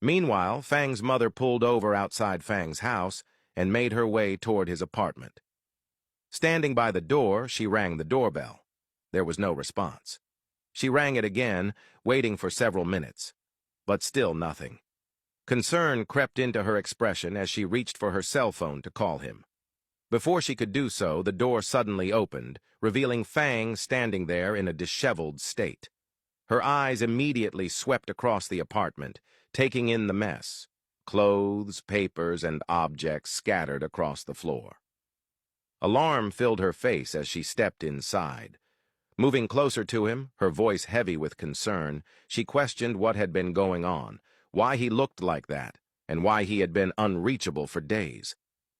Meanwhile, Fang's mother pulled over outside Fang's house and made her way toward his apartment. Standing by the door, she rang the doorbell. There was no response. She rang it again, waiting for several minutes, but still nothing. Concern crept into her expression as she reached for her cell phone to call him. Before she could do so, the door suddenly opened, revealing Fang standing there in a disheveled state. Her eyes immediately swept across the apartment, taking in the mess: clothes, papers, and objects scattered across the floor. Alarm filled her face as she stepped inside. Moving closer to him, her voice heavy with concern, she questioned what had been going on, why he looked like that, and why he had been unreachable for days.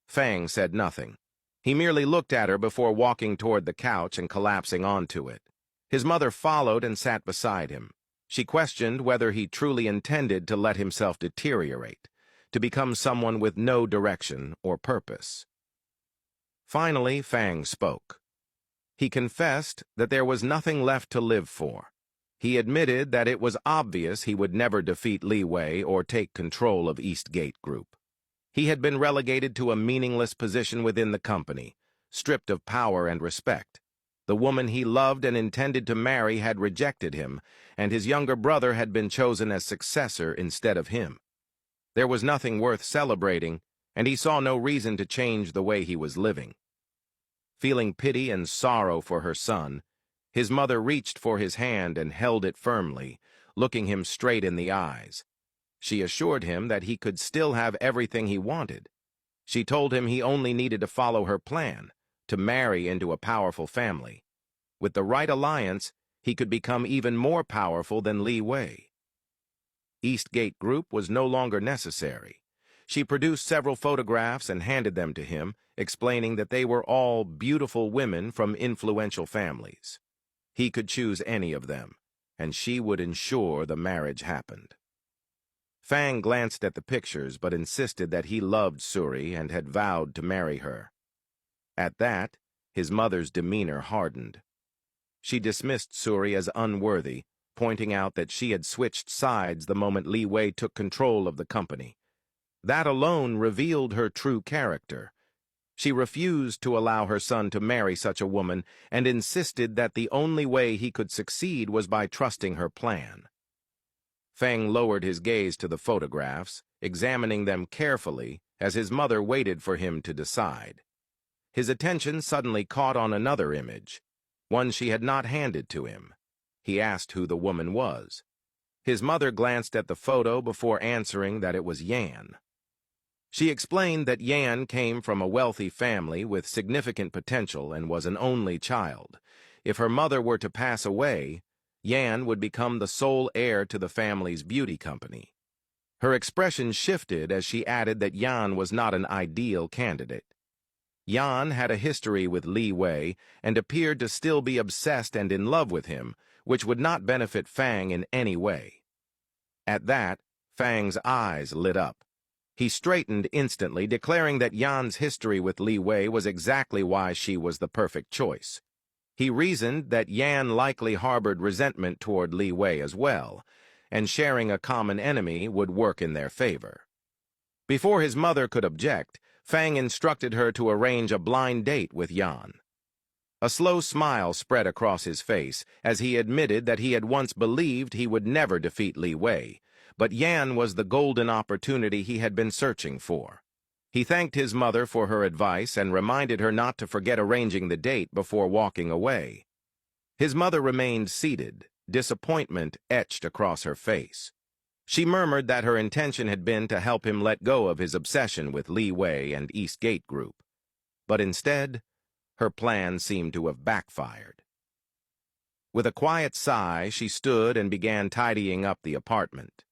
Fang said nothing. He merely looked at her before walking toward the couch and collapsing onto it. His mother followed and sat beside him. She questioned whether he truly intended to let himself deteriorate, to become someone with no direction or purpose. Finally, Fang spoke. He confessed that there was nothing left to live for. He admitted that it was obvious he would never defeat Liwei or take control of Eastgate Group. He had been relegated to a meaningless position within the company, stripped of power and respect. The woman he loved and intended to marry had rejected him, and his younger brother had been chosen as successor instead of him. There was nothing worth celebrating, and he saw no reason to change the way he was living. Feeling pity and sorrow for her son, his mother reached for his hand and held it firmly, looking him straight in the eyes. She assured him that he could still have everything he wanted. She told him he only needed to follow her plan, to marry into a powerful family. With the right alliance, he could become even more powerful than Liwei. Eastgate Group was no longer necessary. She produced several photographs and handed them to him, explaining that they were all beautiful women from influential families. He could choose any of them, and she would ensure the marriage happened. Fang glanced at the pictures but insisted that he loved Suri and had vowed to marry her. At that, his mother's demeanor hardened. She dismissed Suri as unworthy, pointing out that she had switched sides the moment Liwei took control of the company. That alone revealed her true character. She refused to allow her son to marry such a woman and insisted that the only way he could succeed was by trusting her plan. Fang lowered his gaze to the photographs, examining them carefully as his mother waited for him to decide. His attention suddenly caught on another image, one she had not handed to him. He asked who the woman was. His mother glanced at the photo before answering that it was Yan. She explained that Yan came from a wealthy family with significant potential and was an only child. If her mother were to pass away, Yan would become the sole heir to the family's beauty company. Her expression shifted as she added that Yan was not an ideal candidate. Yan had a history with Liwei and appeared to still be obsessed and in love with him, which would not benefit Fang in any way. At that, Fang's eyes lit up. He straightened instantly, declaring that Yan's history with Liwei was exactly why she was the perfect choice. He reasoned that Yan likely harbored resentment toward Liwei as well, and sharing a common enemy would work in their favor. Before his mother could object, Fang instructed her to arrange a blind date with Yan. A slow smile spread across his face as he admitted that he had once believed he would never defeat Liwei, but Yan was the golden opportunity he had been searching for. He thanked his mother for her advice and reminded her not to forget arranging the date before walking away. His mother remained seated, disappointment etched across her face. She murmured that her intention had been to help him let go of his obsession with Liwei and Eastgate Group. But instead, her plan seemed to have backfired. With a quiet sigh, she stood and began tidying up the apartment.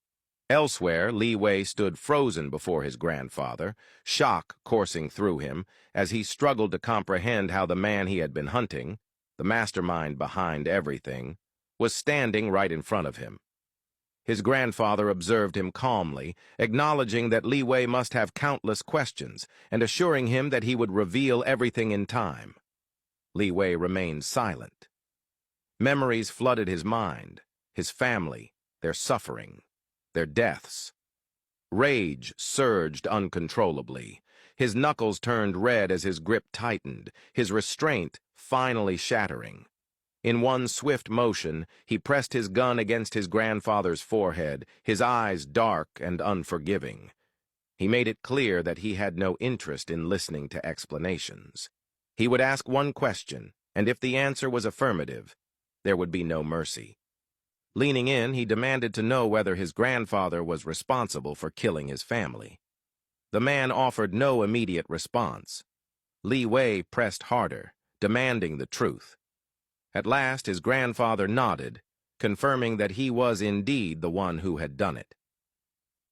Elsewhere, Liwei stood frozen before his grandfather, shock coursing through him as he struggled to comprehend how the man he had been hunting, the mastermind behind everything, was standing right in front of him. His grandfather observed him calmly, acknowledging that Liwei must have countless questions and assuring him that he would reveal everything in time. Liwei remained silent. Memories flooded his mind, his family, their suffering, their deaths. Rage surged uncontrollably. His knuckles turned red as his grip tightened, his restraint finally shattering. In one swift motion, he pressed his gun against his grandfather's forehead, his eyes dark and unforgiving. He made it clear that he had no interest in listening to explanations. He would ask one question, and if the answer was affirmative, there would be no mercy. Leaning in, he demanded to know whether his grandfather was responsible for killing his family. The man offered no immediate response. Liwei pressed harder, demanding the truth. At last, his grandfather nodded, confirming that he was indeed the one who had done it.